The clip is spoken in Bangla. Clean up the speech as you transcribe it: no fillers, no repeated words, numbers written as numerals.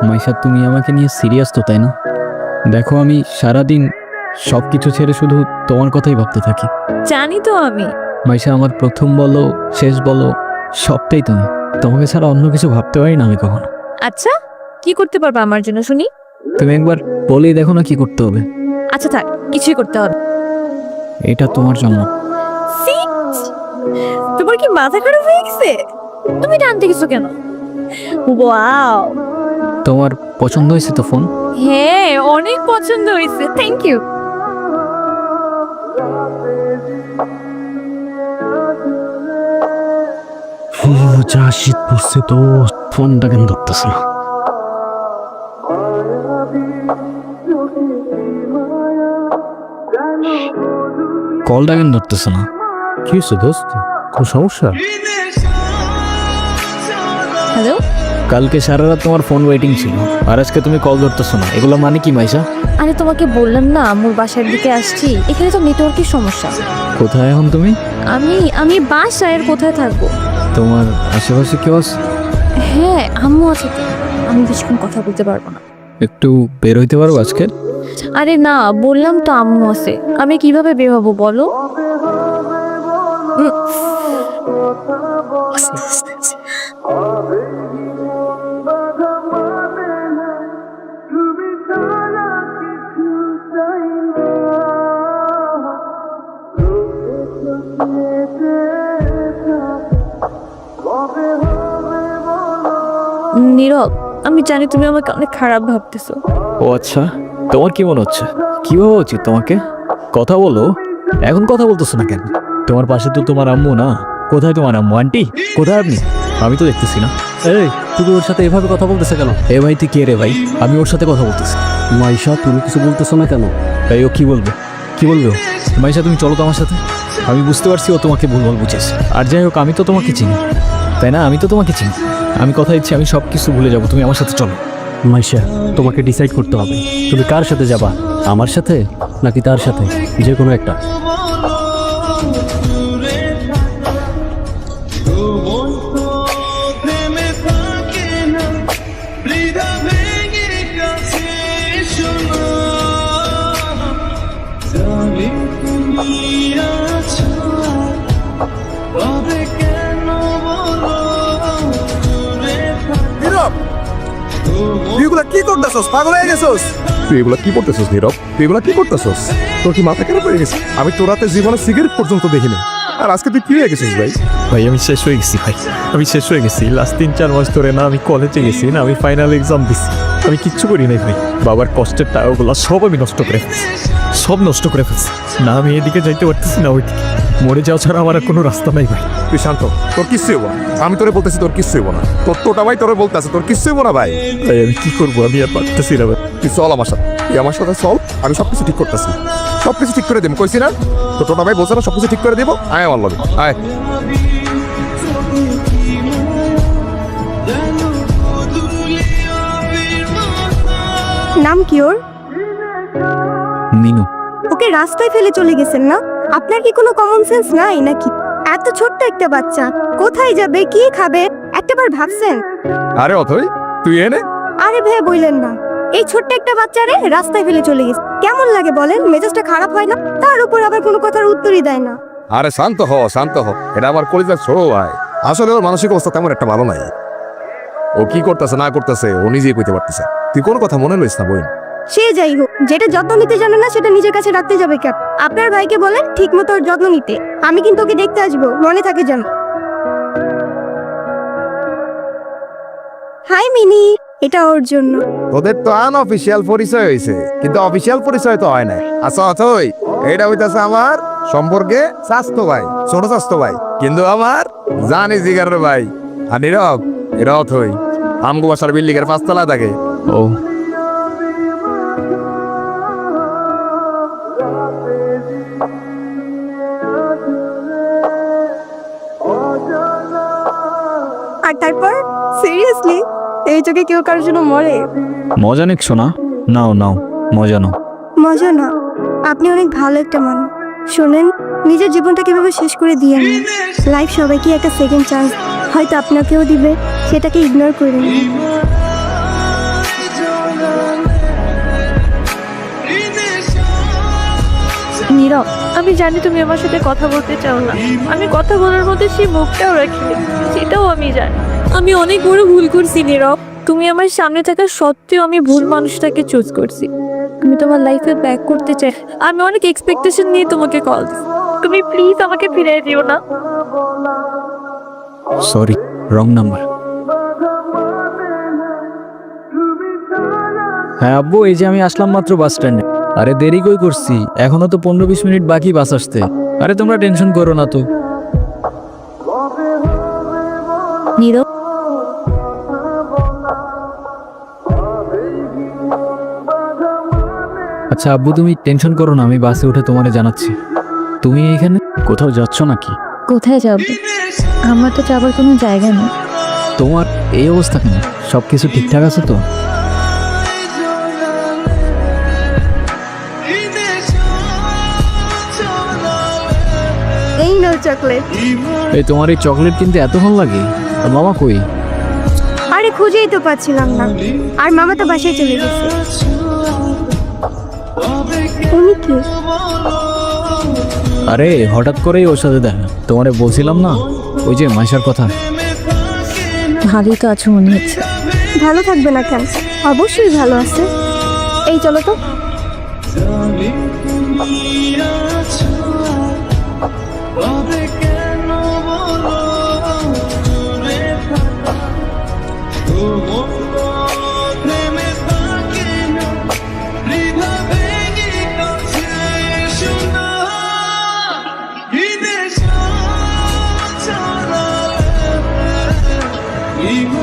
মাইশা, তুমি আমাকে নিয়ে সিরিয়াস তো, তাই না? দেখো, আমি সারাদিন সব কিছু ছেড়ে শুধু তোমার কথাই ভাবতে থাকি। জানি তো আমি। মাইশা, আমার প্রথম বলো শেষ বলো সবটাই তুমি। তোমাকে ছাড়া অন্য কিছু ভাবতে পারি না আমি কখনো। আচ্ছা, কি করতে পারবা আমার জন্য শুনি? তুমি একবার বলেই দেখো না কি করতে হবে। আচ্ছা থাক, কিছুই করতে হবে। এটা তোমার জন্য। তোমার কি মাথা খারাপ হয়ে গেছে? তুমি টানতে গেছো কেন? ওয়াও, তোমার পছন্দ হয়েছে তো ফোন? হ্যাঁ অনেক পছন্দ হয়েছে, থ্যাংক ইউ। যা শীত পড়ছে তো, ফোনটা কেন ধরতেছে না? কলটা কেন ধরতেছে না? কি হয়েছে দোস্ত, কোনো সমস্যা? হ্যালো, কালকে সারা রাত তোমার ফোন ওয়েটিং ছিল, আর আজকে তুমি কল ধরতেছো না, এগুলো মানে কি মাইশা? আরে তোমাকে বললাম না আম্মুর বাসার দিকে আসছি, এখানে তো নেটওয়ার্কের সমস্যা। কোথায় এখন তুমি? আমি বাসায়, কোথায় থাকবো? তোমার আশেপাশে কেউ আছে? হ্যাঁ আম্মু আছে তো, আমি বেশিক্ষণ কথা বলতে পারবো না। একটু বের হইতে পারবো আজকে? আরে না, বললাম তো আম্মু আছে, আমি কিভাবে বের হবো বলো? নীরব, আমি জানি তুমি আমাকে অনেক খারাপ ভাবতেছো। ও আচ্ছা, তোমার কি মনে হচ্ছে? কি ভাবা উচিত তোমাকে? কথা বলো। এখন কথা বলতেছো না কেন? তোমার পাশে তো তোমার আম্মু না। কোথায় তোমার আম্মু? আন্টি কোথায় আপনি? আমি তো দেখতেছি না। এই, তুমি ওর সাথে এভাবে কথা বলতেছে কেন? এ ভাই, তুই কে রে ভাই? আমি ওর সাথে কথা বলতেছি। মাইশা, তুমি কিছু বলতেছো না কেন? তাই ও কি বলবে? কি বলবে ও? মাইশা, তুমি চলো তো আমার সাথে। আমি বুঝতে পারছি ও তোমাকে ভুলভাল বুঝেছে। আর যাই হোক, আমি তো তোমাকে চিনি, তাই না? আমি তো তোমাকে চিনি। আমি কথা দিচ্ছি, আমি সব কিছু ভুলে যাবো, তুমি আমার সাথে চলো। মাইশা, তোমাকে ডিসাইড করতে হবে তুমি কার সাথে যাবা, আমার সাথে নাকি তার সাথে, যে কোনো একটা। তুই এগুলা কি করতেছস? পাগল হয়ে গেছস? তুই এগুলা কি করতেছস নীরব? তুই এগুলা কি করতেছস? তোর কি মাথা খারাপ হয়ে গেছে? আমি তোর রাতে জীবনে সিগারেট পর্যন্ত দেখিনি, আর আজকে তুই কি হয়ে গেছিস ভাই? ভাই আমি শেষ হয়ে গেছি ভাই, আমি শেষ হয়ে গেছি। লাস্ট 3-4 মাস ধরে না আমি কলেজে গেছি, না আমি ফাইনাল এক্সাম দিছি, আমি কিচ্ছু করি নাই ভাই। বাবার কষ্টের টাকাগুলো সব আমি নষ্ট করে ফেলছি, সব নষ্ট করে ফেলছি। না আমি এদিকে যাইতে পারতেছি না ওইদিকে, মরে যাওয়া ছাড়া আমার আর কোনো রাস্তা নাই ভাই। তুই শান্ত, তোর কিচ্ছু হইব না। আমি তোরে বলতেছি তোর কিচ্ছু হইব না। তোর টোটা ভাই তোরে বলতেছে তোর কিচ্ছু হইব না ভাই। ভাই আমি কি করবো, আমি আর পারতেছি না ভাই। তুই চল আমার সাথে, তুই আমার সাথে চল, আমি সবকিছু ঠিক করতেছি, সবকিছু ঠিক করে দেব। কইছি না তোর টোটা ভাই বলছে না সবকিছু ঠিক করে দেবো। আয় আমার লগে আয়। নাম কি ওর? মিনু। ওকে রাস্তায় ফেলে চলে গেছেন না? আপনার কি কোনো কমন সেন্স নাই নাকি? এত ছোট্ট একটা বাচ্চা কোথায় যাবে, কি খাবে, একটাবার ভাবছেন? আরে অথই, তুই এনে। আরে ভাই বললেন না, এই ছোট্ট একটা বাচ্চারে রাস্তায় ফেলে চলে গেছে, কেমন লাগে বলেন? মেজাজটা খারাপ হয় না? তার উপর আবার কোনো কথার উত্তরই দেয় না। আরে শান্ত হ, শান্ত হ। এটা আমার কলিজার ছোট ভাই। আসলে ওর মানসিক অবস্থা তেমন একটা ভালো নাই। ও কি করতেছে না করতেছে ও নিজেই কইতে পারতেছে। তুই কোনো কথা মনে লইস না বোন। সে যাই হোক, যেটা যত্ন নিতে জানে না সেটা নিজের কাছে রাখতে যাবে কেন? আপনার ভাইকে বলেন ঠিক মতো ওর যত্ন নিতে। আমি কিন্তু ওকে দেখতে আসবো, মনে থাকে যেন। হাই মিনি, এটা ওর জন্য। তোদের তো আনঅফিসিয়াল পরিচয় হয়েছে, কিন্তু অফিসিয়াল পরিচয় তো হয় নাই। আচ্ছা অথই, এইটা হইতাছে আমার সম্পর্কে স্বাস্থ্য ভাই, ছোট স্বাস্থ্য ভাই, কিন্তু আমার জানি জিগারের ভাই। আর নীরব, এটা অথই আমগো বাসার বিল্ডিং এর 5 তলা থাকে। ও, আর তারপর সিরিয়াসলি এই চোখে কেউ কারোর জন্য মরে? মজা নিচ্ছ না? নাও নাও, মজা নাও। মজা না, আপনি অনেক ভালো একটা মানুষ। শোনেন, নিজের জীবনটা কিভাবে শেষ করে দিয়ে নেন। লাইফ সবাইকে একটা সেকেন্ড চান্স হয়তো আপনাকেও দিবে, সেটাকে ইগনোর করে নিন। আমি জানি তুমি আমার সাথে কথা বলতে চাও না, আমি কথা বলার মধ্যে সেই মুখটাও রাখি, সেটাও আমি জানি। আমি অনেক বড় ভুল করছি নীরব, তুমি আমার সামনে থাকা সত্ত্বেও আমি ভুল মানুষটাকে চুজ করছি। আমি তোমার লাইফে ব্যাক করতে চাই, আমি অনেক এক্সপেকটেশন নিয়ে তোমাকে কল দিচ্ছি, তুমি প্লিজ আমাকে ফিরিয়ে দিও না। Sorry, wrong number. হ্যাঁ আব্বু, এই যে আমি আসলাম মাত্র বাস স্ট্যান্ডে। আরে দেরি কই করছি, এখনো তো 15-20 মিনিট বাকি বাস আসতে। আরে তোমরা টেনশন করো না তো। নীরব, আচ্ছা আব্বু, তুমি টেনশন করো না, আমি বাসে উঠে তোমারে জানাচ্ছি। তুমি এখানে কোথাও যাচ্ছ নাকি? কোথায় যাব? আমার তো যাবার কোনো জায়গা নেই। তোমার এই অবস্থা কেন? সব কিছু ঠিকঠাক আছে তো? এই নাও চকলেট। এই তোমার এই চকলেট কিনতে এত ভালো লাগে? আর মামা কই? আরে খুঁজেই তো পাচ্ছিলাম না, আর মামা তো বাসায় চলে গেছে। উনি কি? আরে হঠাৎ করেই ওর সাথে দেখা, তোমারে বলছিলাম না ওই যে মাইশার কথা। ভালোই তো আছো মনে হচ্ছে। ভালো থাকবে না কেন? অবশ্যই ভালো আছে। এই চলো তো। He